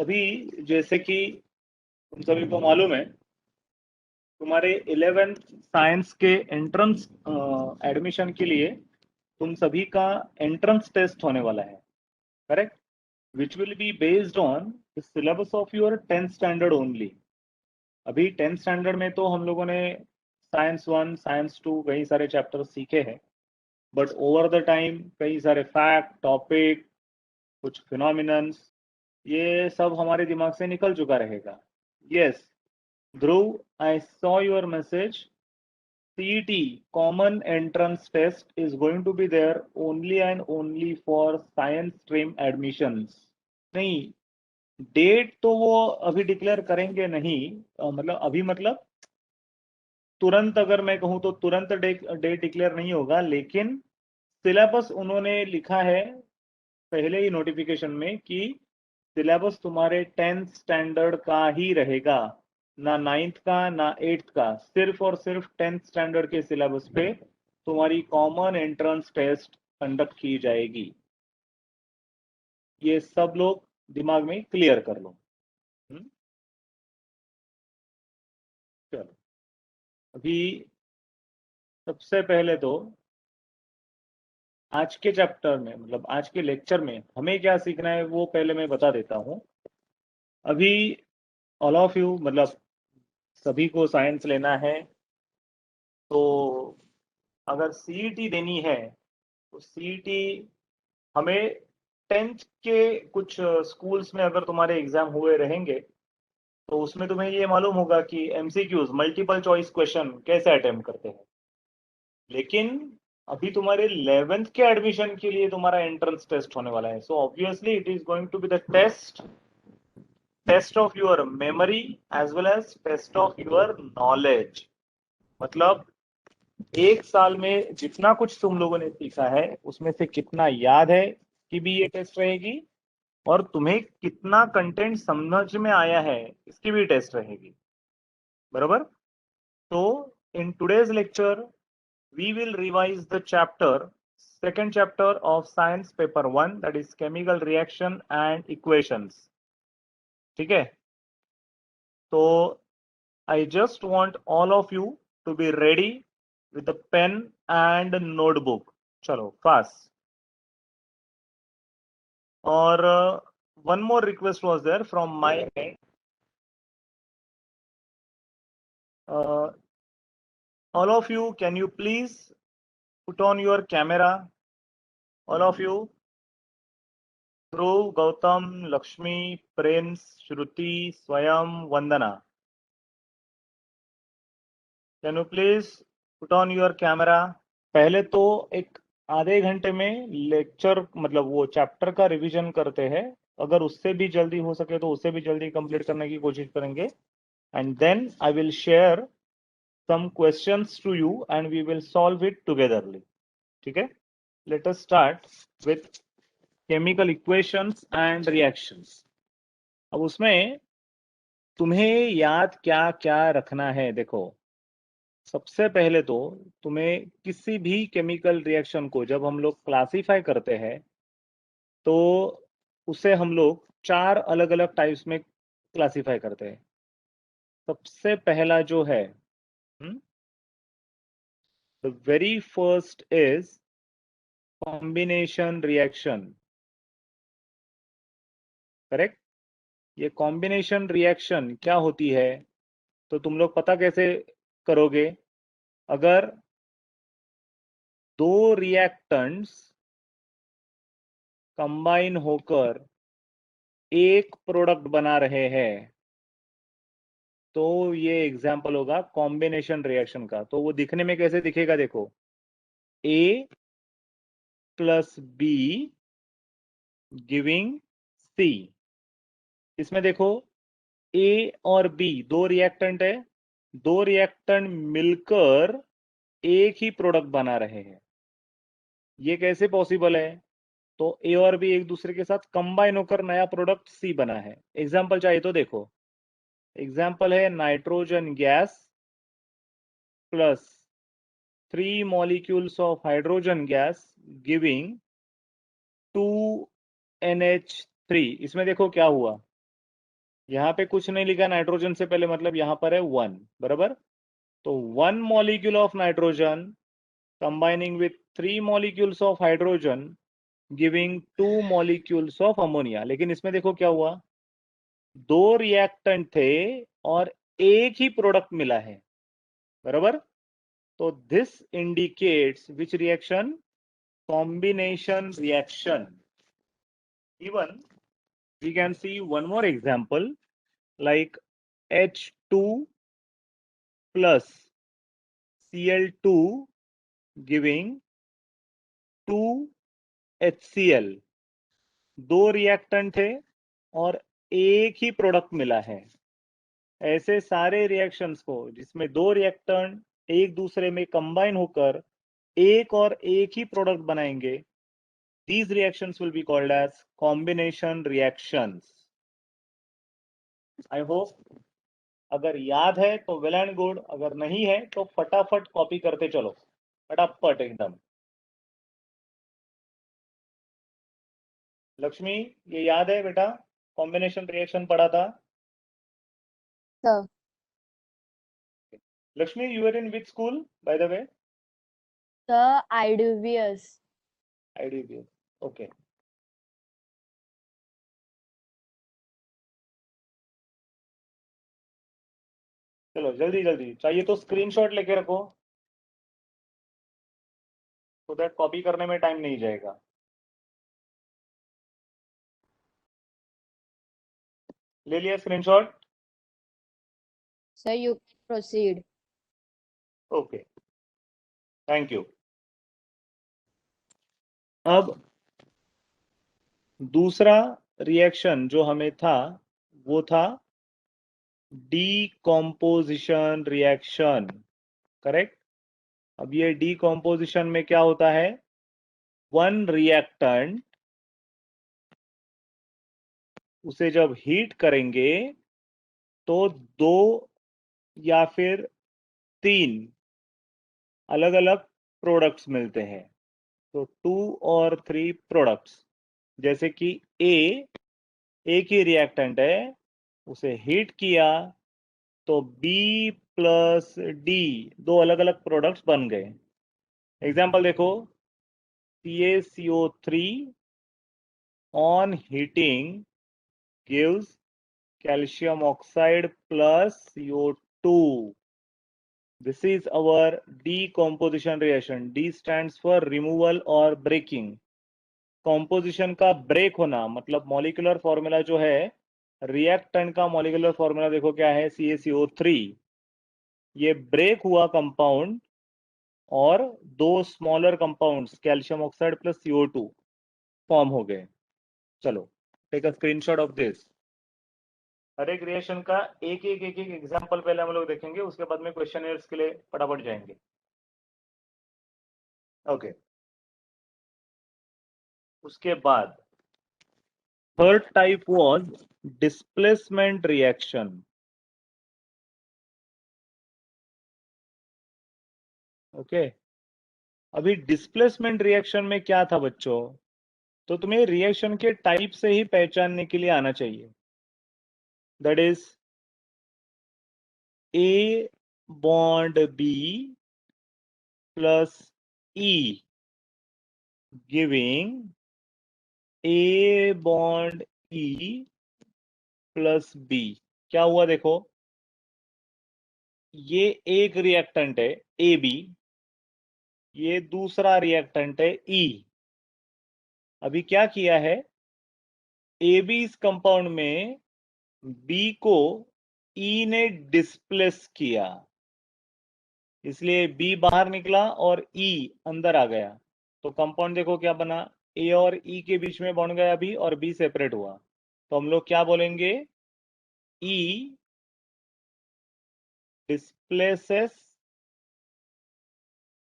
अभी जैसे कि तुम सभी को मालूम है, तुम्हारे 11th साइंस के एंट्रेंस एडमिशन के लिए तुम सभी का एंट्रेंस टेस्ट होने वाला है, correct? Which will be based on the syllabus of your 10th standard only. अभी 10th स्टैंडर्ड में तो हम लोगों ने साइंस 1 साइंस 2 कई सारे चैप्टर सीखे हैं, बट ओवर द टाइम कई सारे फैक्ट टॉपिक, कुछ फिनोमिनन्स, ये सब हमारे दिमाग से निकल चुका रहेगा। Yes Dhruv, I saw your message. CET common entrance test is going to be there only and only for science stream admissions। नहीं, डेट तो वो अभी डिक्लेयर करेंगे नहीं, मतलब अभी मतलब तुरंत अगर मैं कहूँ तो तुरंत डेट डिक्लेयर नहीं होगा, लेकिन सिलेबस उन्होंने लिखा है पहले ही नोटिफिकेशन में कि सिलेबस तुम्हारे 10th स्टैंडर्ड का ही रहेगा, ना 9th का ना 8th का, सिर्फ और सिर्फ 10th स्टैंडर्ड के सिलेबस पे तुम्हारी कॉमन एंट्रेंस टेस्ट कंडक्ट की जाएगी। ये सब लोग दिमाग में क्लियर कर लो। चलो, अभी सबसे पहले तो आज के चैप्टर में, मतलब आज के लेक्चर में हमें क्या सीखना है वो पहले मैं बता देता हूँ। अभी ऑल ऑफ यू, मतलब सभी को साइंस लेना है, तो अगर सीईटी देनी है तो सीईटी हमें 10th के कुछ स्कूल्स में अगर तुम्हारे एग्जाम हुए रहेंगे तो उसमें तुम्हें ये मालूम होगा कि एमसीक्यूज मल्टीपल चॉइस क्वेश्चन कैसे अटेम्प्ट करते हैं। लेकिन अभी तुम्हारे 11th के एडमिशन के लिए तुम्हारा एंट्रेंस टेस्ट होने वाला है, so obviously it is going to be the test of your memory as well as test of your knowledge. मतलब एक साल में जितना कुछ तुम लोगों ने सीखा है उसमें से कितना याद है कि भी ये टेस्ट रहेगी, और तुम्हें कितना कंटेंट समझ में आया है इसकी भी टेस्ट रहेगी, बराबर? तो in today's lecture we will revise the second chapter of science paper 1, that is chemical reaction and equations। ठीक है? तो I just want all of you to be ready with the pen and notebook। चलो fast। और one more request was there from my end। All of you, can you please put on your camera? All of you, Dhruv, Gautam, Lakshmi, Prince, Shruti, Swayam, Vandana, can you please put on your camera? पहले तो एक आधे घंटे में lecture, मतलब वो chapter का revision करते हैं। अगर उससे भी जल्दी हो सके तो उससे भी जल्दी कंप्लीट करने की कोशिश करेंगे, and then I will share some questions to you and we will solve it togetherly। ठीक है? Let us start with chemical equations and reactions। अब उसमें तुम्हें याद क्या क्या रखना है, देखो। सबसे पहले तो तुम्हें किसी भी केमिकल रिएक्शन को जब हम लोग क्लासिफाई करते हैं तो उसे हम लोग 4 अलग अलग टाइप्स में क्लासिफाई करते हैं। सबसे पहला जो है, the very first is combination reaction. Correct? ये कॉम्बिनेशन रिएक्शन क्या होती है तो तुम लोग पता कैसे करोगे? अगर दो रिएक्टेंट्स कंबाइन होकर एक प्रोडक्ट बना रहे हैं तो ये एग्जाम्पल होगा कॉम्बिनेशन रिएक्शन का। तो वो दिखने में कैसे दिखेगा? देखो, A plus be giving C। इसमें देखो, A और B दो रिएक्टेंट है, दो रिएक्टेंट मिलकर एक ही प्रोडक्ट बना रहे हैं। ये कैसे पॉसिबल है? तो A और B एक दूसरे के साथ कंबाइन होकर नया प्रोडक्ट C बना है। एग्जाम्पल चाहिए तो देखो, एग्जाम्पल है nitrogen gas plus 3 molecules of hydrogen gas giving 2NH3। इसमें देखो क्या हुआ, यहाँ पे कुछ नहीं लिखा नाइट्रोजन से पहले, मतलब यहाँ पर है 1, बराबर। तो 1 molecule of nitrogen combining with 3 molecules of hydrogen giving 2 molecules of ammonia. लेकिन इसमें देखो क्या हुआ, 2 रिएक्टेंट थे और एक ही प्रोडक्ट मिला है, बराबर। तो this indicates which reaction, combination reaction. Even we can see one more example like H2 plus Cl2 giving 2 HCl। 2 reactant थे और एक ही प्रोडक्ट मिला है। ऐसे सारे रिएक्शंस को जिसमें 2 रिएक्टेंट एक दूसरे में कंबाइन होकर एक और एक ही प्रोडक्ट बनाएंगे, these reactions will be called as combination reactions। I hope अगर याद है तो वेल एंड गुड, अगर नहीं है तो फटाफट कॉपी करते चलो, फटाफट एकदम। लक्ष्मी, ये याद है बेटा, कॉम्बिनेशन रिएक्शन पढ़ा था। Sir, Lakshmi, you are in which school by the way? sir, IDVS. IDBS, okay. चलो जल्दी जल्दी, चाहिए तो स्क्रीनशॉट लेके रखो, तो दैट कॉपी करने में टाइम नहीं जाएगा। ले लिया screenshot? Sir, you can proceed. Okay, thank you. अब दूसरा रिएक्शन जो हमें था वो था डीकॉम्पोजिशन रिएक्शन, करेक्ट। अब ये डीकॉम्पोजिशन में क्या होता है, 1 रिएक्टेंट, उसे जब हीट करेंगे तो 2 या फिर 3 अलग अलग प्रोडक्ट्स मिलते हैं। तो 2 और 3 प्रोडक्ट्स, जैसे कि ए एक ही रिएक्टेंट है, उसे हीट किया तो बी प्लस डी 2 अलग अलग प्रोडक्ट्स बन गए। एग्जाम्पल देखो, CaCO3 on heating gives calcium oxide plus CO2। This is our decomposition reaction। D stands for removal और breaking। composition का break होना मतलब मॉलिक्यूलर फॉर्मूला जो है, रिएक्टेंट का मॉलिक्यूलर फॉर्मूला देखो क्या है, CaCO3। ये ब्रेक हुआ कंपाउंड और 2 smaller compounds calcium oxide plus CO2 form हो गए। चलो take a screenshot of this. हर एक रिएक्शन का एक एक एग्जांपल पहले हम लोग देखेंगे, उसके बाद में क्वेश्चनर्स के लिए फटाफट जाएंगे। ओके, उसके बाद third type was displacement reaction. Okay, अभी डिस्प्लेसमेंट रिएक्शन में क्या था बच्चों, तो तुम्हें रिएक्शन के टाइप से ही पहचानने के लिए आना चाहिए। That is A bond B plus E giving A bond E plus B. क्या हुआ देखो, ये एक रिएक्टेंट है ए बी, ये दूसरा रिएक्टेंट है ई। अभी क्या किया है, ए बी इस कंपाउंड में बी को ई ने डिस्प्लेस किया, इसलिए बी बाहर निकला और ई अंदर आ गया। तो कंपाउंड देखो क्या बना, ए और ई के बीच में बॉन्ड गया अभी और बी सेपरेट हुआ। तो हम लोग क्या बोलेंगे, ई डिस्प्लेसेस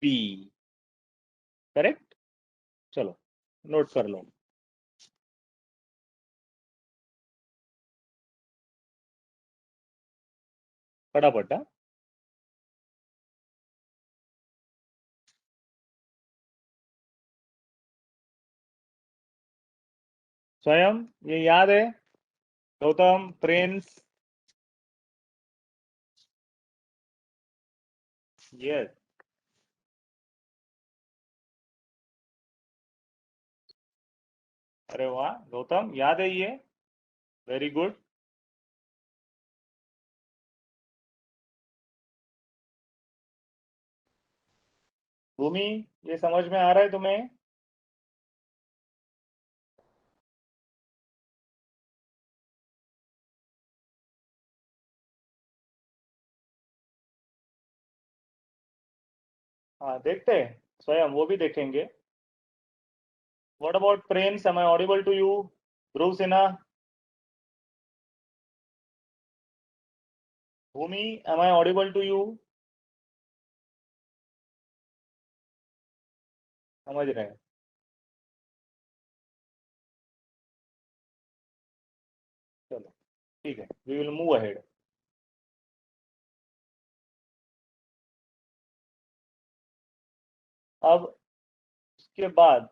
बी, करेक्ट। चलो नोट कर लो। फटाफट हाँ? स्वयं ये याद है, गौतम, प्रिंस, यस, अरे वाह गौतम, याद है ये, वेरी गुड। भूमि, ये समझ में आ रहा है तुम्हें? हाँ देखते हैं, स्वयं वो भी देखेंगे। व्हाट अबाउट प्रेम्स, am I audible to you? Dhruv Sinha, Bhoomi, am I audible to you? समझ रहे हैं? चलो ठीक है, वी विल मूव अहेड। अब उसके बाद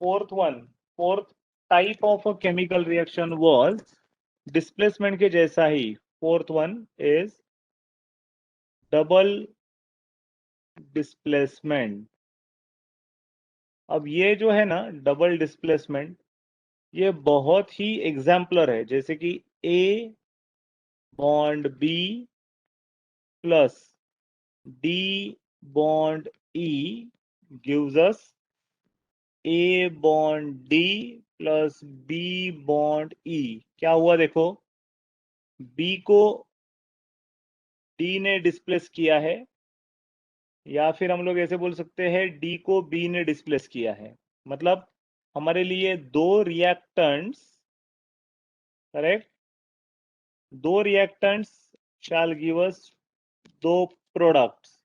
fourth type of a chemical reaction was displacement के जैसा ही। Fourth one is double displacement. अब ये जो है ना डबल डिस्प्लेसमेंट, ये बहुत ही एग्जाम्पलर है, जैसे कि A bond B plus D bond E gives us A bond D plus B bond E. क्या हुआ देखो, बी को डी ने डिस्प्लेस किया है, या फिर हम लोग ऐसे बोल सकते हैं डी को बी ने डिस्प्लेस किया है। मतलब हमारे लिए दो रिएक्टेंट्स, करेक्ट, दो रिएक्टेंट्स शैल गिव अस दो प्रोडक्ट्स।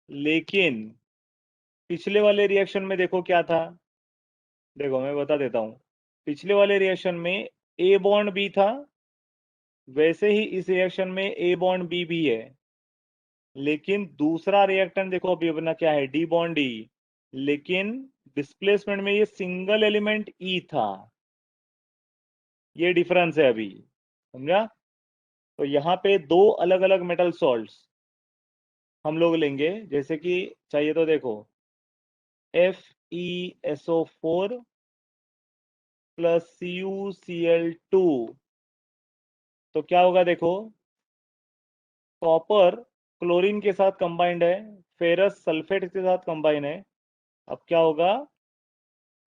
लेकिन पिछले वाले रिएक्शन में देखो क्या था, देखो मैं बता देता हूं। पिछले वाले रिएक्शन में ए बॉन्ड बी था, वैसे ही इस रिएक्शन में ए बॉन्ड बी भी है। लेकिन दूसरा रिएक्टेंट देखो अभी अपना क्या है, डी बॉन्ड ई। लेकिन डिस्प्लेसमेंट में ये सिंगल एलिमेंट ई था, ये डिफरेंस है अभी, समझा? तो यहाँ पे दो अलग अलग मेटल सॉल्ट्स हम लोग लेंगे, जैसे कि चाहिए तो देखो FeSO4 प्लस CuCl2। तो क्या होगा देखो, कॉपर क्लोरीन के साथ कंबाइंड है, फेरस सल्फेट के साथ कंबाइन है। अब क्या होगा,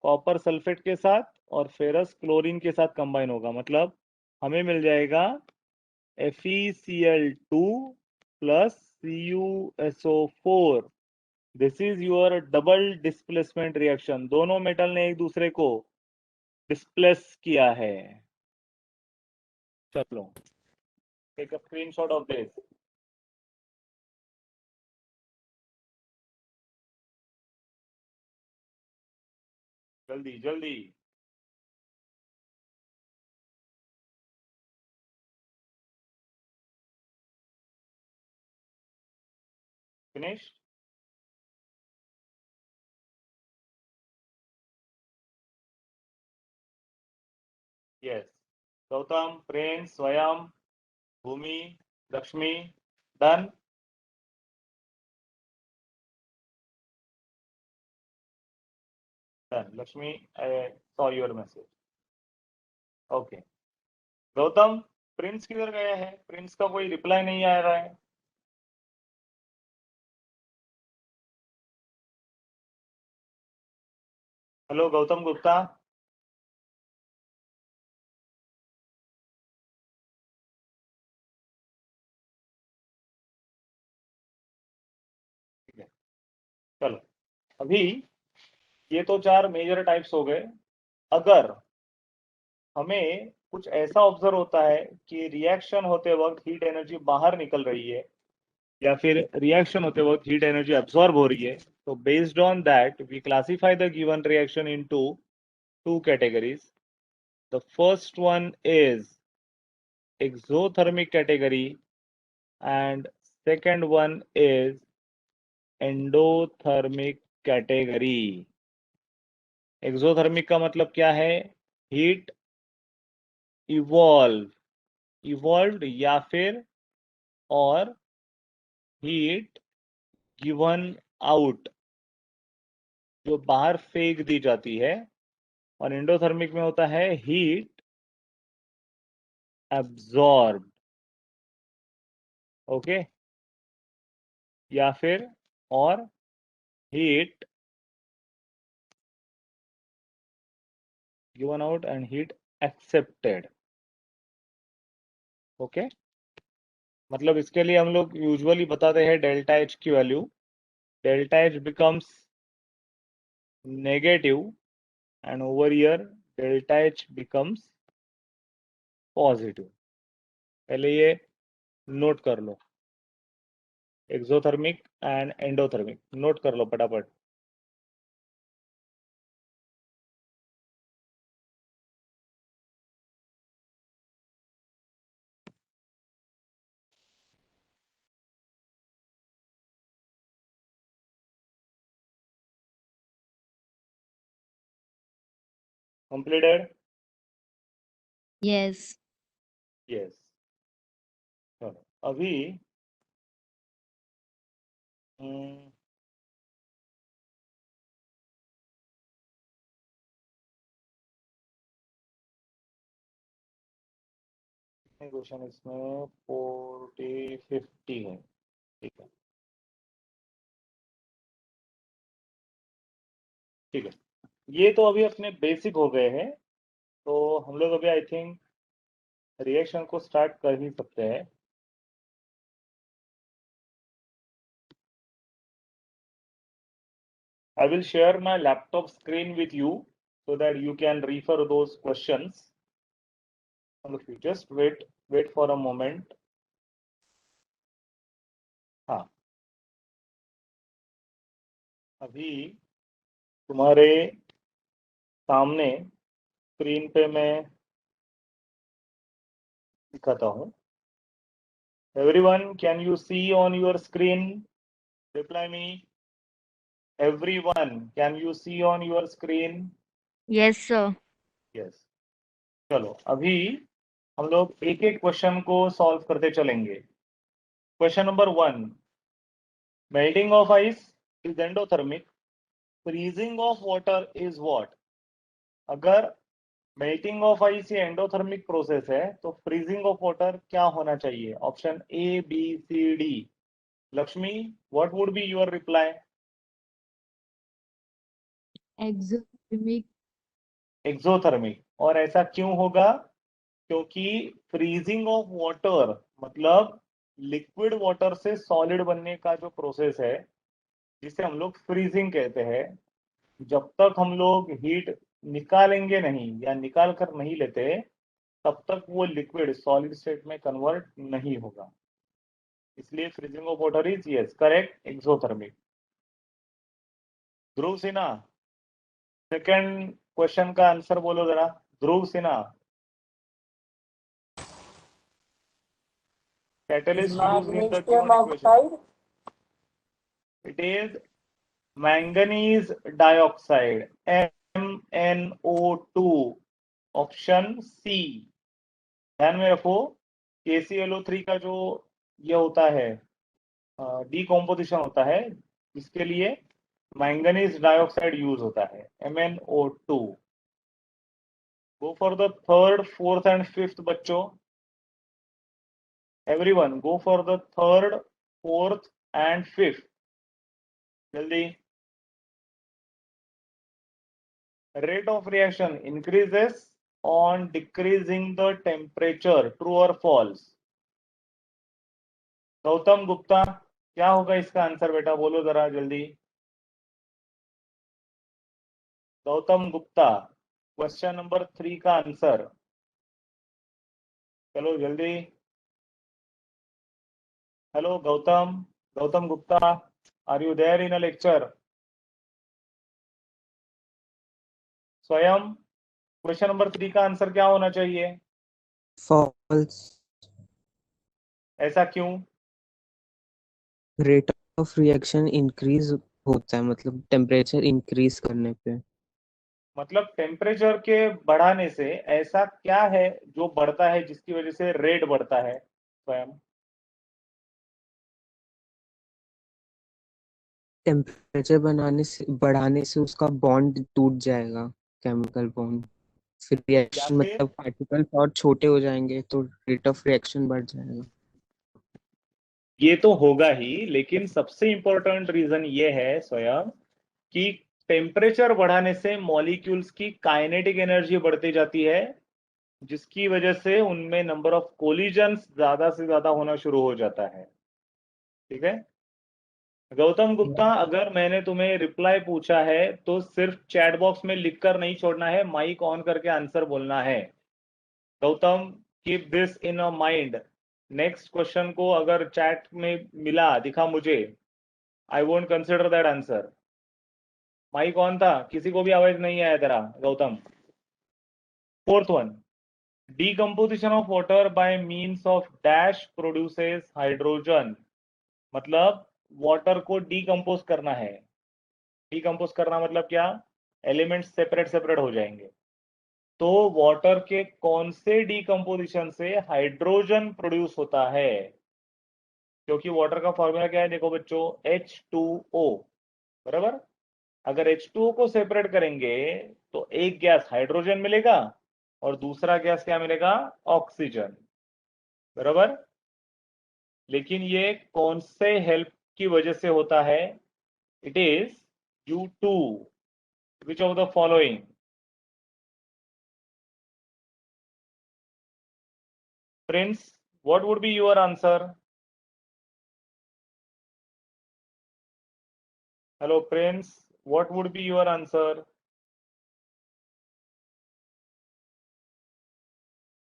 कॉपर सल्फेट के साथ और फेरस क्लोरीन के साथ कंबाइन होगा, मतलब हमें मिल जाएगा FeCl2 plus CuSO4। This is your double displacement reaction, दोनों मेटल ने एक दूसरे को डिस्प्लेस किया है। चलो take a screenshot of this, जल्दी जल्दी। Finish. Yes, Gautam, Prem, Swayam, Bhumi, Lakshmi, done. Done Lakshmi, I saw your message. Okay Gautam, Prince किधर गया है? प्रिंस का कोई रिप्लाई नहीं आ रहा है। हेलो गौतम गुप्ता। ठीक है, चलो अभी ये तो चार मेजर टाइप्स हो गए। अगर हमें कुछ ऐसा ऑब्जर्व होता है कि रिएक्शन होते वक्त हीट एनर्जी बाहर निकल रही है, या फिर रिएक्शन होते वक्त हीट एनर्जी अब्सॉर्ब हो रही है, तो based on that we classify the given reaction into two categories. The first one is exothermic category and second one is endothermic category। exothermic का मतलब क्या है, हीट इवॉल्व, इवॉल्व्ड या फिर और हीट गिवन आउट, जो बाहर फेंक दी जाती है, और एंडोथर्मिक में होता है हीट एब्जॉर्ब। ओके, या फिर और heat given out and heat accepted. Okay, मतलब इसके लिए हम लोग यूजुअली बताते हैं डेल्टा एच की value. Delta H becomes negative and over here delta H becomes positive. पहले ये नोट कर लो, एक्सोथर्मिक एंड एंडोथर्मिक नोट कर लो फटाफट। कंप्लीटेड? Yes. यस। चलो अभी क्वेश्चन इसमें 40-50 है, ठीक है ठीक है। ये तो अभी अपने बेसिक हो गए हैं, तो हम लोग अभी आई थिंक रिएक्शन को स्टार्ट कर ही सकते हैं। I will share my laptop screen with you so that you can refer those questions. Just wait for a moment. हाँ, अभी तुम्हारे सामने स्क्रीन पे मैं दिखाता हूँ। Everyone, can you see on your screen? Reply me. Everyone, can you see on your screen? Yes, sir. Yes. चलो अभी हम लोग एक एक क्वेश्चन को सॉल्व करते चलेंगे। Question number 1, melting of ice is endothermic, freezing of water is what? अगर मेल्टिंग ऑफ आइस ये एंडोथर्मिक प्रोसेस है तो फ्रीजिंग ऑफ वाटर क्या होना चाहिए? Option A, B, C, D. Lakshmi, what would be your reply? Exothermic. Exothermic. और ऐसा क्यों होगा? क्योंकि फ्रीजिंग ऑफ वाटर मतलब लिक्विड वाटर से सॉलिड बनने का जो प्रोसेस है, जिसे हम लोग फ्रीजिंग कहते हैं, जब तक हम लोग हीट निकालेंगे नहीं या निकाल कर नहीं लेते, तब तक वो लिक्विड सॉलिड स्टेट में कन्वर्ट नहीं होगा। इसलिए freezing of water is yes correct, exothermic. Dhruv Sinha, second question का आंसर बोलो जरा। ध्रुव Sinha, catalyst used in the given equation. It is manganese dioxide, MnO2, option C. ध्यान में रखो, KClO3 का जो ये होता है डीकॉम्पोजिशन होता है, इसके लिए मैंगनीज डाइऑक्साइड यूज होता है, MnO2। Go for the third, fourth and fifth बच्चों। Everyone go for the third, fourth and fifth, जल्दी। Rate of reaction increases on decreasing the temperature, true or false? Gautam Gupta, क्या होगा इसका आंसर बेटा? बोलो जरा जल्दी। गौतम गुप्ता, क्वेश्चन नंबर 3 का आंसर, चलो जल्दी। Hello Gautam, Gautam Gupta, are you there in a lecture? Swayam, question number 3 का आंसर क्या होना चाहिए? फॉल्स। ऐसा क्यों? रेट ऑफ रिएक्शन इंक्रीज होता है, मतलब टेम्परेचर इंक्रीज करने पे। मतलब टेम्परेचर के बढ़ाने से ऐसा क्या है जो बढ़ता है जिसकी वजह से रेट बढ़ता है? स्वयं टेम्परेचर बढ़ाने से उसका बॉन्ड टूट जाएगा, केमिकल बॉन्ड, फिर या रिएक्शन फिर मतलब पार्टिकल्स और छोटे हो जाएंगे तो रेट ऑफ रिएक्शन बढ़ जाएगा। ये तो होगा ही, लेकिन सबसे इंपॉर्टेंट रीजन ये है स्वयं कि टेम्परेचर बढ़ाने से मॉलिक्यूल्स की काइनेटिक एनर्जी बढ़ती जाती है, जिसकी वजह से उनमें नंबर ऑफ कोलिजन्स ज्यादा से ज्यादा होना शुरू हो जाता है। ठीक है गौतम गुप्ता, अगर मैंने तुम्हें रिप्लाई पूछा है तो सिर्फ चैट बॉक्स में लिखकर नहीं छोड़ना है, माइक ऑन करके आंसर बोलना है। Gautam, keep this in a mind. Next question को अगर चैट में मिला दिखा मुझे, I won't consider that answer. Mic on था, किसी को भी आवाज नहीं आया तेरा Gautam. Fourth one, decomposition of water by means of dash produces hydrogen। मतलब वाटर को डिकम्पोज करना है। डिकम्पोज करना मतलब क्या, एलिमेंट्स सेपरेट सेपरेट हो जाएंगे। तो वाटर के कौन से डिकम्पोजिशन से हाइड्रोजन प्रोड्यूस होता है? क्योंकि वाटर का फॉर्मूला क्या है, देखो बच्चों, H2O, बराबर। अगर H2O को सेपरेट करेंगे तो एक गैस हाइड्रोजन मिलेगा और दूसरा गैस क्या मिलेगा, ऑक्सीजन, बराबर। लेकिन ये कौन से हेल्प की वजह से होता है? It is due to which of the following? Prince, what would be your answer? Hello Prince, what would be your answer?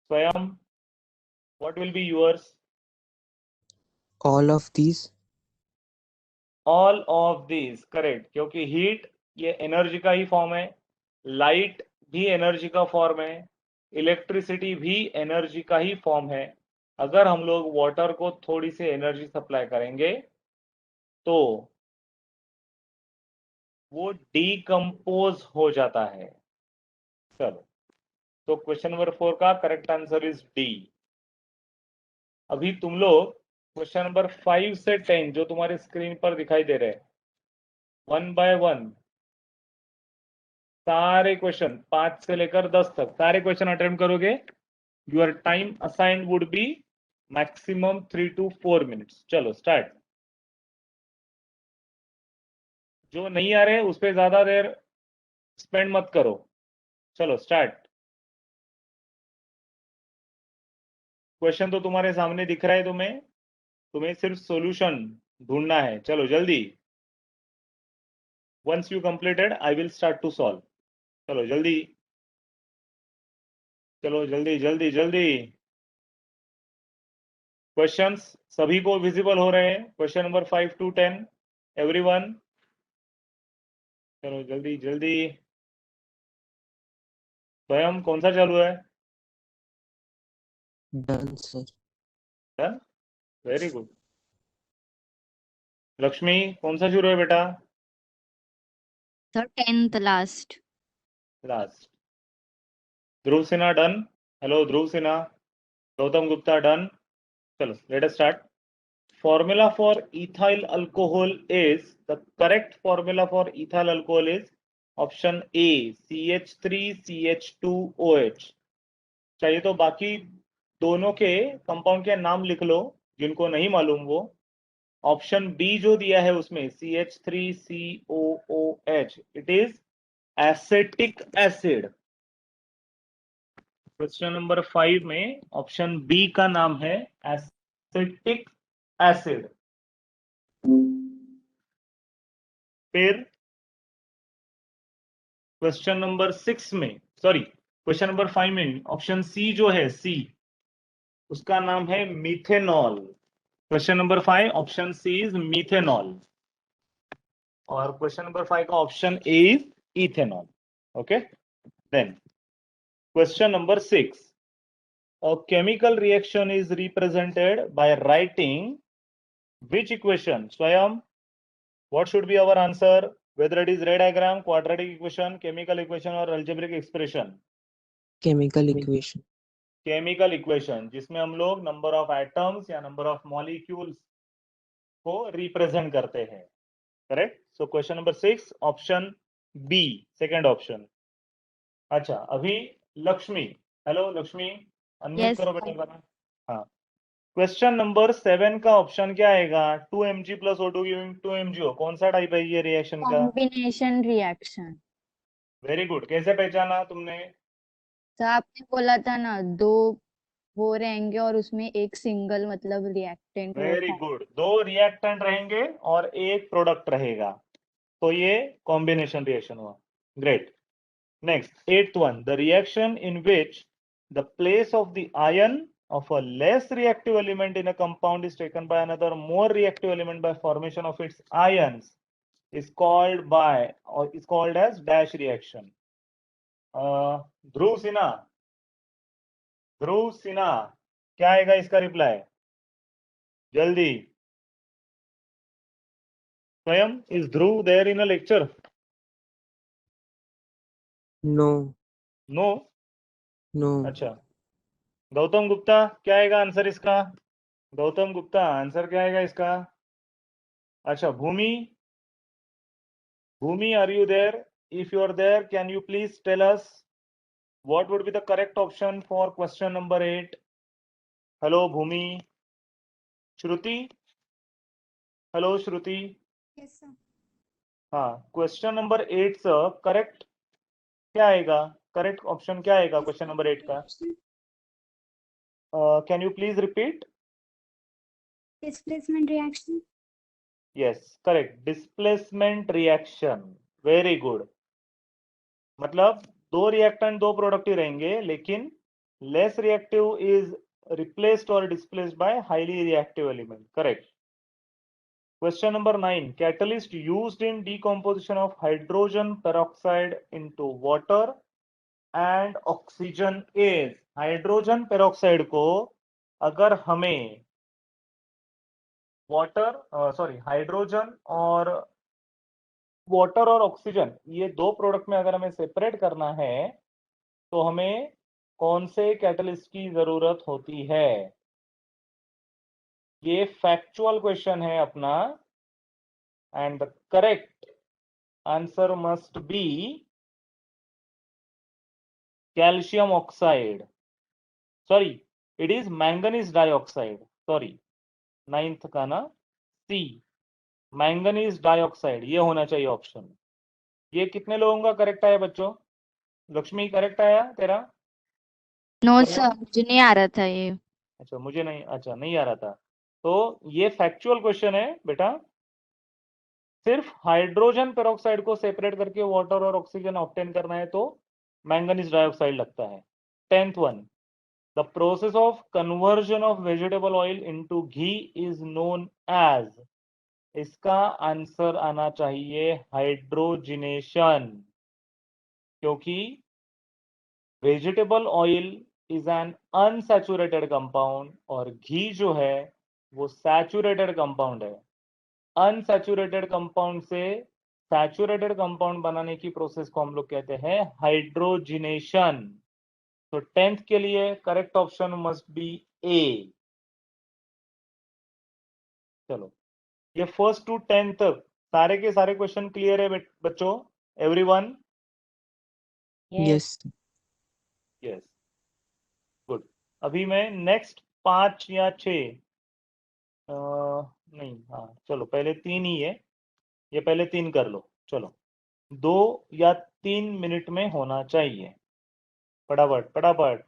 Swayam, what will be yours? All of these. All of these, correct. क्योंकि heat ये energy का ही form है, light भी energy का form है, electricity भी energy का ही फॉर्म है। अगर हम लोग वाटर को थोड़ी सी एनर्जी सप्लाई करेंगे तो वो डीकंपोज हो जाता है। चलो, तो क्वेश्चन नंबर 4 का करेक्ट आंसर इज डी। अभी तुम लोग क्वेश्चन नंबर 5 से 10 जो तुम्हारे स्क्रीन पर दिखाई दे रहे हैं, 1 बाय 1 सारे क्वेश्चन 5 से लेकर 10 तक सारे क्वेश्चन अटेम्प्ट करोगे। Your time assigned would be maximum 3 to 4 minutes. चलो स्टार्ट। जो नहीं आ रहे उस पर ज्यादा देर स्पेंड मत करो। चलो स्टार्ट। क्वेश्चन तो तुम्हारे सामने दिख रहा है, तुम्हें सिर्फ सॉल्यूशन ढूंढना है। चलो जल्दी। Once you completed I will start to solve. चलो जल्दी, चलो जल्दी जल्दी जल्दी। क्वेश्चंस सभी को विजिबल हो रहे हैं, क्वेश्चन नंबर 5 to 10 एवरीवन। चलो जल्दी जल्दी। स्वयं कौन सा चालू है? Done sir. Done, very good. Lakshmi कौन सा शुरू है बेटा? Sir, 10th last. लास्ट। ध्रुव सिन्हा डन। हेलो ध्रुव सिन्हा। गौतम गुप्ता डन। चलो let us start. Formula for ethyl alcohol is, the correct formula for ethyl alcohol is option A, CH3CH2OH। चाहिए तो बाकी दोनों के कंपाउंड के नाम लिख लो जिनको नहीं मालूम वो। ऑप्शन बी जो दिया है उसमें CH3COOH, it is acetic acid. Question number 5 में ऑप्शन बी का नाम है एसिटिक एसिड। फिर क्वेश्चन नंबर 6 में, सॉरी क्वेश्चन नंबर 5 में ऑप्शन सी जो है, सी, उसका नाम है methanol. Question number 5 option C is methanol और क्वेश्चन नंबर 5 का option A is ethanol. Okay, then question number 6, a chemical reaction is represented by writing which equation? Swayam, what should be our answer, whether it is ray diagram, quadratic equation, chemical equation or algebraic expression? Chemical equation. Chemical equation, जिसमें हम लोग number of atoms या number of molecules को represent करते हैं। Correct. So question number 6 option B, second option. अच्छा, अभी Lakshmi. Hello Lakshmi, unmute Yes, करो बेटा जरा. हाँ. क्वेश्चन नंबर 7 का ऑप्शन क्या आएगा? 2 mg plus O2 giving 2 MgO. कौन सा टाइप है ये रिएक्शन का? combination reaction. Very good. कैसे पहचाना तुमने? तो आपने बोला था ना, दो वो रहेंगे और उसमें एक सिंगल मतलब रिएक्टेंट वो वेरी form. गुड. 2 रिएक्टेंट रहेंगे और एक प्रोडक्ट रहेगा, तो ये कॉम्बिनेशन रिएक्शन हुआ. Great. Next, eighth one, the reaction in which the place of the ion of a less reactive element in a compound is taken by another more reactive element by formation of its ions is called by or is called as dash reaction. ध्रुव सिन्हा, ध्रुव सिन्हा, क्या आएगा इसका reply? जल्दी. स्वयं, is Dhruv there in a lecture? No, No. no. अच्छा. गौतम गुप्ता, क्या आएगा answer इसका? Gautam Gupta, answer क्या आएगा इसका? अच्छा, भूमि. Bhumi, are you there? If you are there, can you please tell us what would be the correct option for question number 8? Hello, Bhumi. Shruti? Hello, Shruti. Yes, sir. हाँ, question number 8 sir correct क्या आएगा? Correct option क्या आएगा question number 8 का? Can you please repeat? Displacement reaction. Yes, correct. Displacement reaction. Very good. मतलब दो reactant दो product ही रहेंगे, लेकिन less reactive is replaced or displaced by highly reactive element. Correct. Question number 9. Catalyst used in decomposition of hydrogen peroxide into water and oxygen is. Hydrogen peroxide को अगर हमें hydrogen और oxygen ये दो product में अगर हमें सेपरेट करना है, तो हमें कौन से कैटलिस्ट की जरूरत होती है? ये फैक्चुअल क्वेश्चन है अपना, and the correct answer must be calcium oxide. Sorry, it is manganese dioxide. Sorry, 9th का ना, सी, मैंगनीज डाइऑक्साइड, ये होना चाहिए ऑप्शन. ये कितने लोगों का करेक्ट आया बच्चों? लक्ष्मी, करेक्ट आया तेरा? नो स्वयं? सर, मुझे नहीं आ रहा था ये. अच्छा, मुझे नहीं, अच्छा नहीं आ रहा था. तो ये फैक्चुअल क्वेश्चन है बेटा. सिर्फ हाइड्रोजन पेरोक्साइड को सेपरेट करके वाटर और ऑक्सीजन ऑब्टेन करना है तो मैंगनीज डाइऑक्साइड लगता है. 10th one, the process of conversion of vegetable oil into ghee is known as. इसका आंसर आना चाहिए हाइड्रोजिनेशन, क्योंकि vegetable oil is an unsaturated compound और घी जो है वो सैचुरेटेड कंपाउंड है. अनसैचुरेटेड कंपाउंड से सैचुरेटेड कंपाउंड बनाने की प्रोसेस को हम लोग कहते हैं हाइड्रोजिनेशन. तो 10th के लिए करेक्ट ऑप्शन मस्ट बी ए. चलो, ये फर्स्ट टू 10th तक सारे के सारे क्वेश्चन क्लियर है बच्चों? एवरीवन? Yes. Yes, good. अभी मैं नेक्स्ट 5 या 6 नहीं, हाँ चलो, पहले 3 ही है, ये पहले 3 कर लो. चलो, 2 या 3 मिनट में होना चाहिए. फटाफट फटाफट.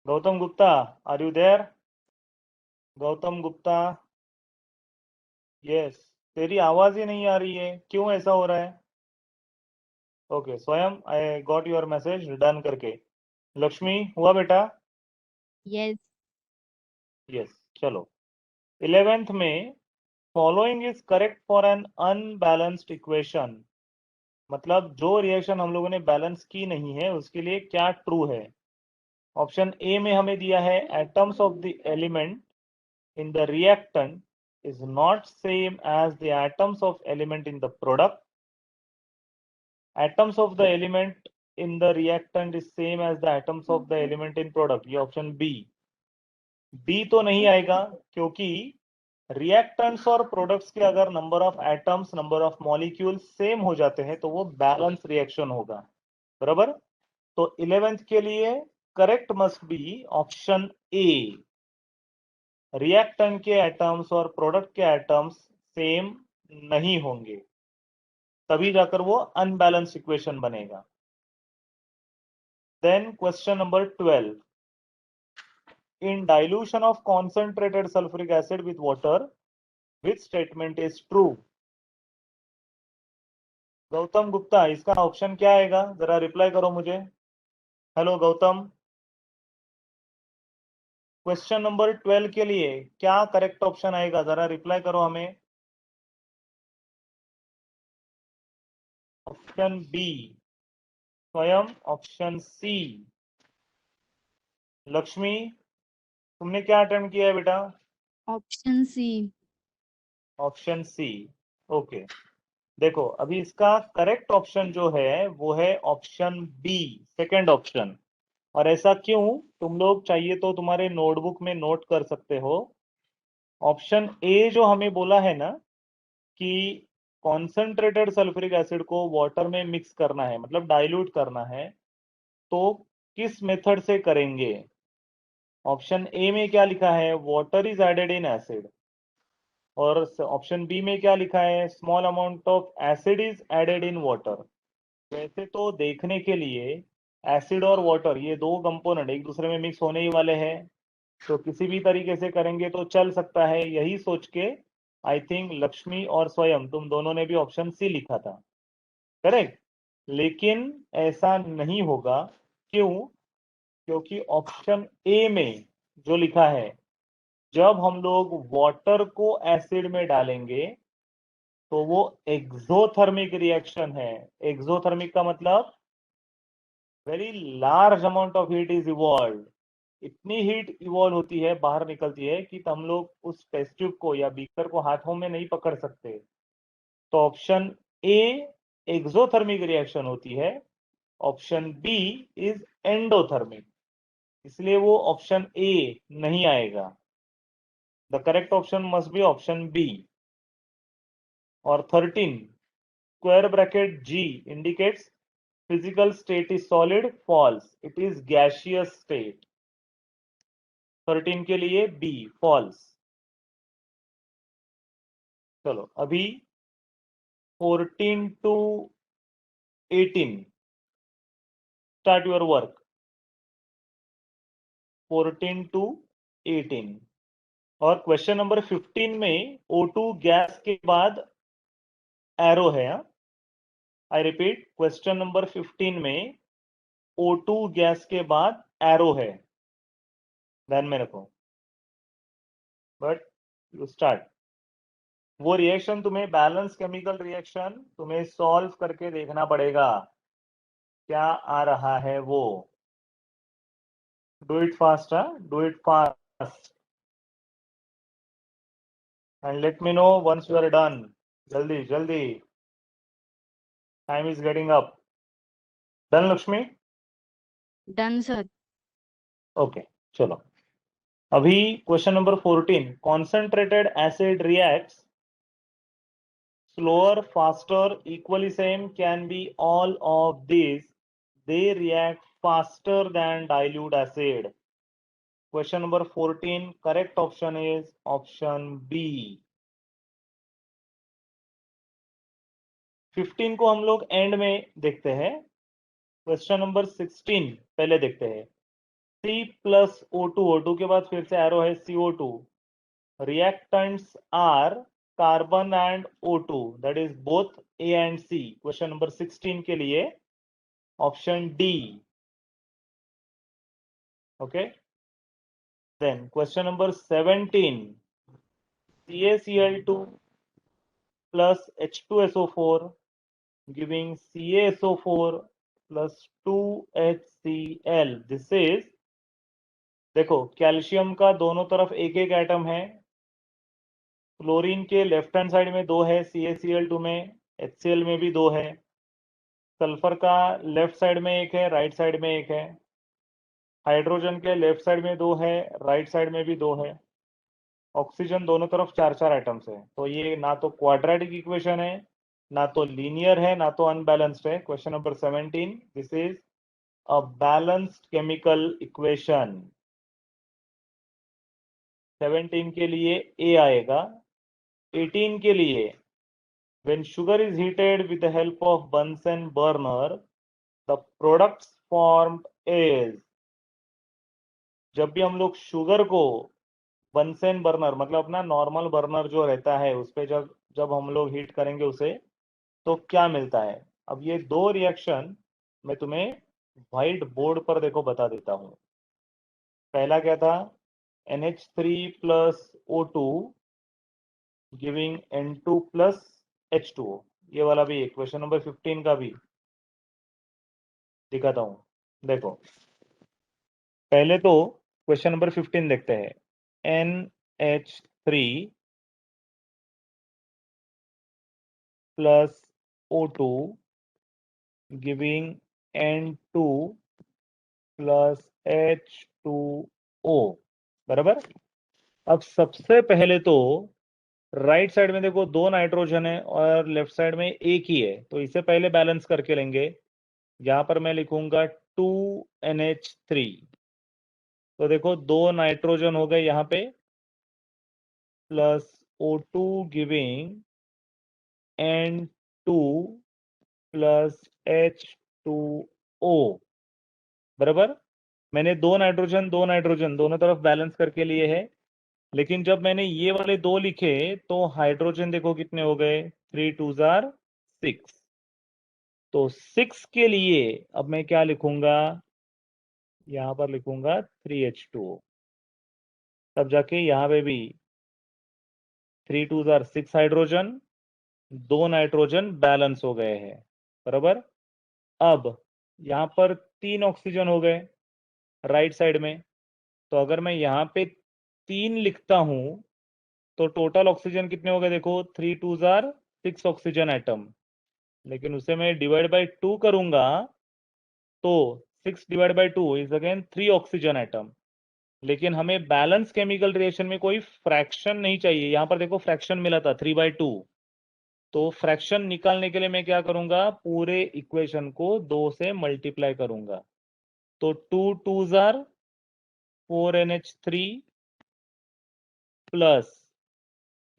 Gautam Gupta, are you there? Gautam Gupta, yes. तेरी आवाज ही नहीं आ रही है, क्यों ऐसा हो रहा है? ओके, स्वयं, I got your message, done करके. लक्ष्मी, हुआ बेटा? यस. यस. चलो, 11th में following is correct for an unbalanced equation. मतलब जो रिएक्शन हम लोगों ने बैलेंस की नहीं है उसके लिए क्या ट्रू है? ऑप्शन ए में हमें दिया है atoms of the element in the reactant is not same as the atoms of element in the product. Atoms of the element in the reactant is same as the atoms of the element in product. ये option B. D तो नहीं आएगा, क्योंकि reactants और products के अगर number of atoms, number of molecule same हो जाते हैं तो वो बैलेंस रिएक्शन होगा, बराबर। तो 11th के लिए correct must be option A, reactant के एटम्स और प्रोडक्ट के एटम्स सेम नहीं होंगे, तभी जाकर वो अनबैलेंस इक्वेशन बनेगा। Then question number 12, in dilution of concentrated sulfuric acid with water, which statement is true? Gautam Gupta, इसका ऑप्शन क्या आएगा, जरा रिप्लाई करो मुझे। हेलो गौतम। क्वेश्चन नंबर 12 के लिए क्या करेक्ट ऑप्शन आएगा, जरा रिप्लाई करो हमें। Option B Swayam, option C Lakshmi, तुमने क्या अटेम्प्ट किया है बेटा? Option C. Option C, okay. देखो अभी इसका करेक्ट ऑप्शन जो है वो है ऑप्शन बी, सेकंड ऑप्शन। और ऐसा क्यों, तुम लोग चाहिए तो तुम्हारे नोटबुक में नोट कर सकते हो। ऑप्शन ए जो हमें बोला है ना कि कॉन्सेंट्रेटेड सल्फ्यूरिक एसिड को वाटर में मिक्स करना है, मतलब डाइल्यूट करना है, तो किस मेथड से करेंगे? ऑप्शन ए में क्या लिखा है, water is added in acid. और ऑप्शन बी में क्या लिखा है, small amount of acid is added in water. वैसे तो देखने के लिए एसिड और वाटर ये दो कंपोनेंट एक दूसरे में मिक्स होने ही वाले हैं, तो किसी भी तरीके से करेंगे तो चल सकता है, यही सोच के आई थिंक लक्ष्मी और स्वयं तुम दोनों ने भी ऑप्शन सी लिखा था, करेक्ट। लेकिन ऐसा नहीं होगा, क्यों? क्योंकि ऑप्शन ए में जो लिखा है, जब हम लोग वाटर को एसिड में डालेंगे तो वो एक्सोथर्मिक रिएक्शन है। एक्सोथर्मिक का मतलब very large amount of heat is evolve. इतनी हीट इवॉल्व होती है, बाहर निकलती है कि हम लोग उस टेस्ट ट्यूब को या बीकर को हाथों में नहीं पकड़ सकते। तो ऑप्शन ए एक्सोथर्मिक रिएक्शन होती है, ऑप्शन बी इज एंडोथर्मिक, इसलिए वो ऑप्शन ए नहीं आएगा। The correct option must be option B. और 13 square bracket g indicates physical state is solid, false, it is gaseous state। 13 के लिए बी false। चलो अभी 14 to 18 start your work। 14 to 18 और क्वेश्चन नंबर 15 में O2 gas के बाद arrow है। आई रिपीट, क्वेश्चन नंबर 15 में O2 गैस के बाद एरो है, ध्यान में रखो। बट यू स्टार्ट, वो रिएक्शन तुम्हें, बैलेंस केमिकल रिएक्शन तुम्हें सॉल्व करके देखना पड़ेगा क्या आ रहा है वो। Do it fast, do it fast and let me know once you are done. जल्दी जल्दी, time is getting up. Done Lakshmi? Done sir. Okay चलो अभी question number 14, concentrated acid reacts slower, faster, equally same, can be all of these, they react faster than dilute acid। Question number 14, correct option is option B। 15 को हम लोग and में देखते हैं, question number 16 पहले देखते हैं। C प्लस O2, O2 के बाद फिर से एरो है CO2, reactants are carbon and O2, that is both A and C। Question number 16 के लिए option D, okay. Then question number 17, CaCl2 plus H2SO4 giving CaSO4 plus 2HCl। This is, देखो calcium का दोनों तरफ एक एक atom है, chlorine के लेफ्ट हैंड साइड में दो है, CaCl2 में, HCl में भी दो है, सल्फर का लेफ्ट साइड में एक है, राइट साइड में एक है, हाइड्रोजन के लेफ्ट साइड में दो है, राइट साइड में भी दो है। ऑक्सीजन दोनों तरफ 4-4 एटम्स है, तो ये ना तो क्वाड्रेटिक इक्वेशन है, ना तो लीनियर है, ना तो अनबैलेंस्ड है। Question number 17, this is a balanced chemical equation. 17 के लिए ए आएगा। 18 के लिए, when sugar is heated with the help of Bunsen burner, the products formed is, जब भी हम लोग शुगर को बंसन बर्नर मतलब अपना नॉर्मल बर्नर जो रहता है उस पे जब जब हम लोग हीट करेंगे उसे, तो क्या मिलता है। अब ये दो रिएक्शन मैं तुम्हें व्हाइट बोर्ड पर देखो बता देता हूं। पहला क्या था, NH3 plus O2 giving N2 plus H2O। ये वाला भी क्वेश्चन नंबर 15 का भी दिखाता हूं, देखो। पहले तो क्वेश्चन नंबर 15 देखते हैं। NH3 plus O2 giving N2 plus H2O, बराबर। अब सबसे पहले तो राइट साइड में देखो दो नाइट्रोजन है और लेफ्ट साइड में एक ही है, तो इसे पहले बैलेंस करके लेंगे। यहां पर मैं लिखूंगा 2NH3, तो देखो दो नाइट्रोजन हो गए यहाँ पे, plus O2 giving N2 plus H2O, बराबर। मैंने दो नाइट्रोजन दोनों तरफ बैलेंस करके लिए है। लेकिन जब मैंने ये वाले दो लिखे तो हाइड्रोजन देखो कितने हो गए, 3 2 जार 6। तो 6 के लिए अब मैं क्या लिखूंगा, यहां पर लिखूंगा 3H2O। तब जाके यहाँ पे भी 3 2 जार 6 हाइड्रोजन, दो नाइट्रोजन बैलेंस हो गए हैं, बराबर। अब यहाँ पर 3 ऑक्सीजन हो गए राइट साइड में, तो अगर मैं यहाँ पे 3 लिखता हूं तो टोटल ऑक्सीजन कितने हो गए देखो, 3 2 जार 6 ऑक्सीजन एटम। लेकिन उसे मैं डिवाइड बाई 2 करूंगा तो 6 divide by 2 is again 3 oxygen atom. लेकिन हमें बैलेंस केमिकल रिएक्शन में कोई फ्रैक्शन नहीं चाहिए। यहाँ पर देखो फ्रैक्शन मिला था 3/2, तो फ्रैक्शन निकालने के लिए मैं क्या करूंगा, पूरे इक्वेशन को 2 से मल्टीप्लाई करूंगा। तो 2 2 जार 4NH3 प्लस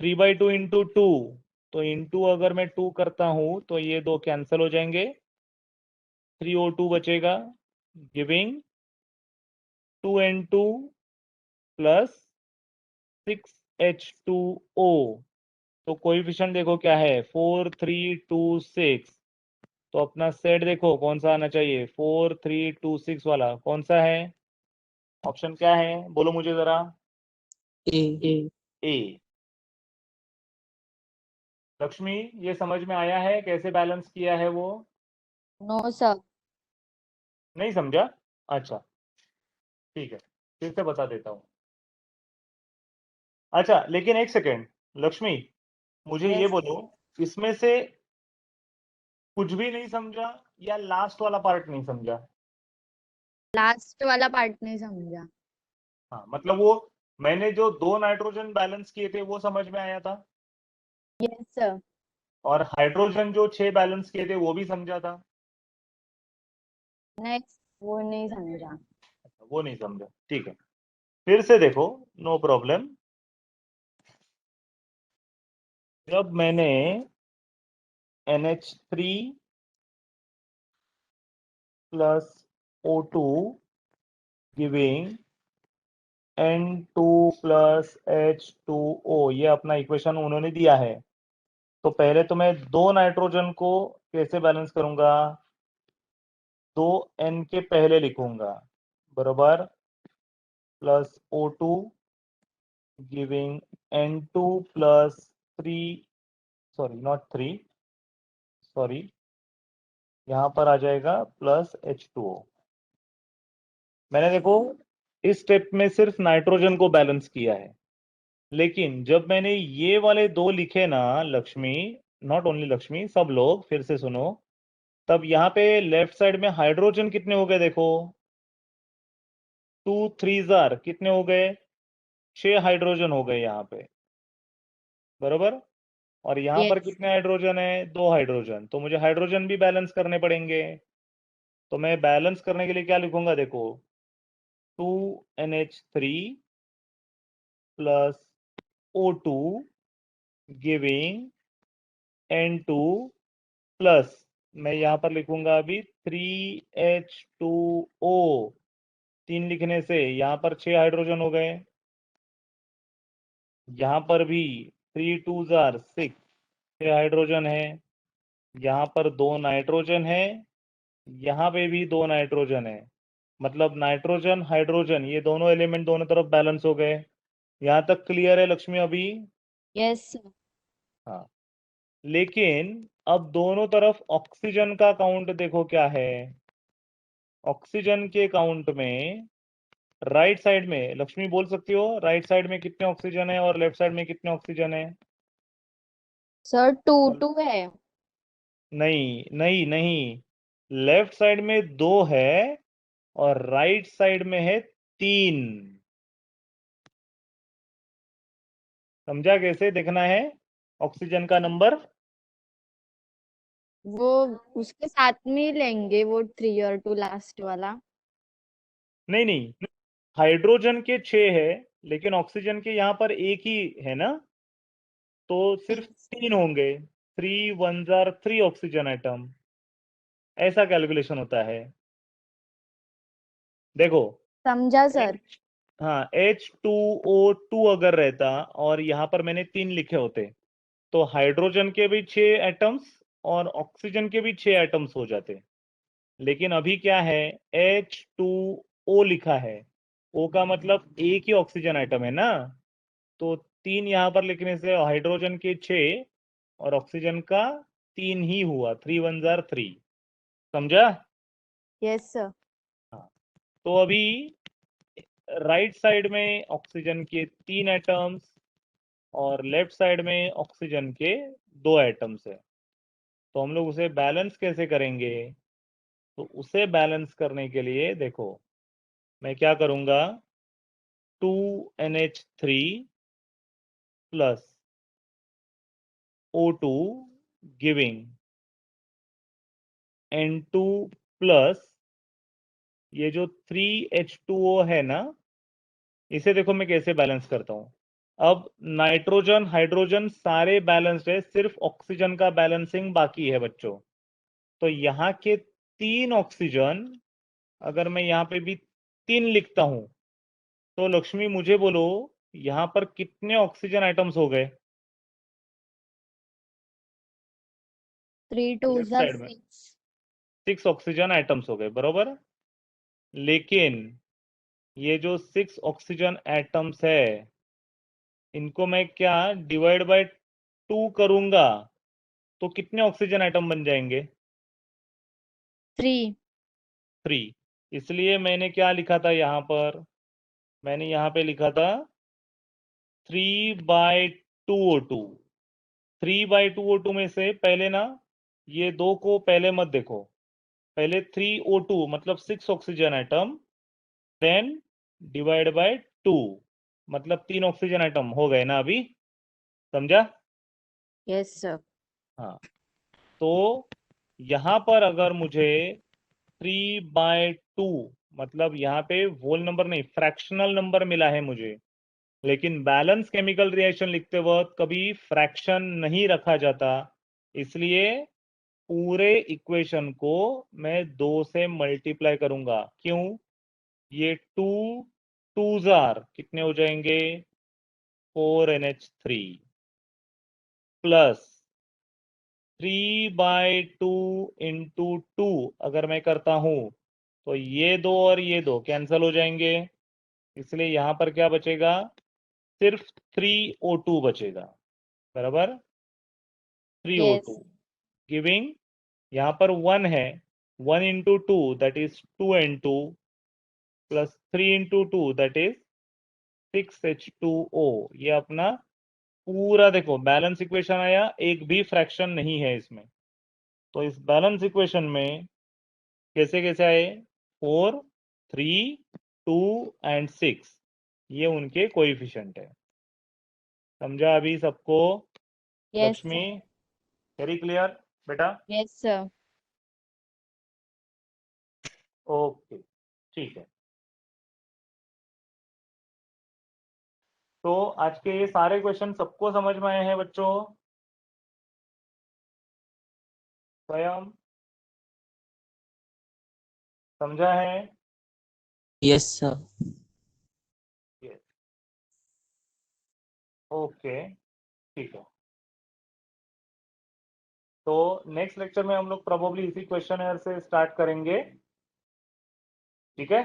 3/2 इंटू 2, तो इंटू अगर मैं 2 करता हूं तो ये दो कैंसिल हो जाएंगे, 3O2 बचेगा, गिविंग 2N2 प्लस 6H2O। तो कोएफिशिएंट देखो क्या है, 4 3 2 6। तो अपना सेट देखो कौन सा आना चाहिए, 4 3 2 6 वाला कौन सा है, ऑप्शन क्या है बोलो मुझे जरा। ए। ए। लक्ष्मी, ये समझ में आया है कैसे बैलेंस किया है वो? No sir. नहीं समझा? अच्छा ठीक है, फिर से बता देता हूँ। अच्छा लेकिन एक सेकेंड लक्ष्मी, मुझे ये यस। बोलो, इसमें से कुछ भी नहीं समझा या लास्ट वाला पार्ट नहीं समझा? लास्ट वाला पार्ट नहीं समझा। हाँ मतलब वो मैंने जो दो नाइट्रोजन बैलेंस किए थे वो समझ में आया था, यस सर। और हाइड्रोजन जो 6 बैलेंस किए थे वो भी समझा था। नेक्स्ट वो नहीं समझा। अच्छा, वो नहीं समझा, ठीक है। फिर से देखो, नो प्रॉब्लम। जब मैंने NH3 plus O2 giving N2 plus H2O, ये अपना इक्वेशन उन्होंने दिया है, तो पहले तो मैं दो नाइट्रोजन को कैसे बैलेंस करूंगा, 2N के पहले लिखूंगा, बराबर, plus O2 giving N2 plus 3, sorry not 3, sorry यहाँ पर आ जाएगा प्लस H2O। मैंने देखो इस स्टेप में सिर्फ नाइट्रोजन को बैलेंस किया है, लेकिन जब मैंने ये वाले दो लिखे ना लक्ष्मी, नॉट ओनली लक्ष्मी, सब लोग फिर से सुनो, तब यहाँ पे लेफ्ट साइड में हाइड्रोजन कितने हो गए देखो, 2 3 जार कितने हो गए, 6 हाइड्रोजन हो गए यहाँ पे, बरोबर। और यहाँ पर यस कितने हाइड्रोजन है? 2 हाइड्रोजन। तो मुझे हाइड्रोजन भी बैलेंस करने पड़ेंगे। तो मैं बैलेंस करने के लिए क्या लिखूंगा? देखो, 2NH3 plus O2 giving N2 plus, मैं यहाँ पर लिखूंगा अभी 3H2O। 3 लिखने से यहाँ पर 6 हाइड्रोजन हो गए, यहाँ पर भी 3 2 जार 6, 6 हाइड्रोजन है। यहाँ पर 2 नाइट्रोजन है, यहाँ पे भी 2 नाइट्रोजन है। मतलब नाइट्रोजन हाइड्रोजन ये दोनों एलिमेंट दोनों तरफ बैलेंस हो गए। यहाँ तक क्लियर है लक्ष्मी अभी? यस हाँ। लेकिन अब दोनों तरफ ऑक्सीजन का काउंट देखो क्या है। ऑक्सीजन के काउंट में राइट साइड में, लक्ष्मी बोल सकती हो राइट साइड में कितने ऑक्सीजन है और लेफ्ट साइड में कितने ऑक्सीजन है? सर 2 है। नहीं नहीं नहीं, लेफ्ट साइड में 2 है और राइट साइड में है 3। समझा कैसे देखना है ऑक्सीजन का नंबर? वो उसके साथ में ही लेंगे, वो 3 और 2 लास्ट वाला। नहीं नहीं, हाइड्रोजन के 6 है लेकिन ऑक्सीजन के यहाँ पर एक ही है ना, तो सिर्फ 3 होंगे। 3 1 जार 3 ऑक्सीजन एटम, ऐसा कैलकुलेशन होता है। देखो, समझा सर। हाँ, H2O2 अगर रहता और यहाँ पर मैंने 3 लिखे होते तो हाइड्रोजन के भी 6 एटम्स और ऑक्सीजन के भी 6 एटम्स हो जाते। लेकिन अभी क्या है, H2O लिखा है। O का मतलब एक ही ऑक्सीजन एटम है ना, तो 3 यहाँ पर लिखने से हाइड्रोजन के 6 और ऑक्सीजन का 3 ही हुआ। 3 1 जार 3। समझा? Yes sir. हाँ। तो अभी राइट साइड में ऑक्सीजन के 3 एटम्स और लेफ्ट साइड में ऑक्सीजन के 2 एटम्स है। तो हम लोग उसे बैलेंस कैसे करेंगे? तो उसे बैलेंस करने के लिए देखो, मैं क्या करूंगा, 2NH3 plus O2 giving N2 plus ये जो 3H2O है ना, इसे देखो मैं कैसे बैलेंस करता हूँ। अब नाइट्रोजन हाइड्रोजन सारे बैलेंस्ड है, सिर्फ ऑक्सीजन का बैलेंसिंग बाकी है बच्चों। तो यहाँ के 3 ऑक्सीजन, अगर मैं यहाँ पे भी 3 लिखता हूं तो लक्ष्मी मुझे बोलो यहाँ पर कितने ऑक्सीजन आइटम्स हो गए? 3 2 लेफ्ट जार साइड में 6। 6 ऑक्सीजन आइटम्स हो गए, बरोबर। लेकिन ये जो 6 ऑक्सीजन एटम्स है इनको मैं क्या डिवाइड बाय 2 करूंगा तो कितने ऑक्सीजन एटम बन जाएंगे? 3। 3। इसलिए मैंने क्या लिखा था यहाँ पर, मैंने यहाँ पे लिखा था 3/2O2। 3/2O2 में से पहले ना ये 2 को पहले मत देखो, पहले 3O2 मतलब 6 oxygen atom, then divide by 2 मतलब 3 ऑक्सीजन एटम हो गए ना अभी। समझा? Yes sir. हाँ। तो यहाँ पर अगर मुझे 3/2 मतलब यहाँ पे होल नंबर नहीं फ्रैक्शनल नंबर मिला है मुझे, लेकिन बैलेंस केमिकल रिएक्शन लिखते वक्त कभी फ्रैक्शन नहीं रखा जाता, इसलिए पूरे इक्वेशन को मैं 2 से मल्टीप्लाई करूंगा। क्यों? ये 2 2 जार कितने हो जाएंगे? 4NH3 प्लस 3/2 इंटू 2 अगर मैं करता हूं तो ये 2 और ये 2 कैंसल हो जाएंगे, इसलिए यहां पर क्या बचेगा? सिर्फ 3O2 बचेगा, बराबर। 3O2 यस गिविंग, यहाँ पर 1 है, 1 into 2 that is 2N2 plus 3 into 2 that is 6H2O। ये अपना पूरा देखो बैलेंस इक्वेशन आया, एक भी फ्रैक्शन नहीं है इसमें। तो इस बैलेंस इक्वेशन में कैसे कैसे आए? 4 3 2 एंड 6। ये उनके कोएफिशिएंट है। समझा अभी सबको? यस लक्ष्मी, वेरी क्लियर बेटा? Yes sir. ओके, ठीक है। तो आज के ये सारे क्वेश्चन सबको समझ में आए हैं बच्चों? स्वयं समझा है? Yes sir. यस। ओके, ठीक है। तो नेक्स्ट लेक्चर में हम लोग प्रोबेबली इसी क्वेश्चन से स्टार्ट करेंगे, ठीक है?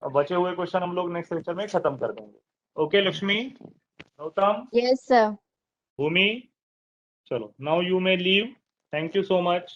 और बचे हुए क्वेश्चन हम लोग नेक्स्ट लेक्चर में खत्म कर देंगे। Okay Lakshmi, Gautam, yes sir. Bhumi, चलो now you may leave. Thank you so much.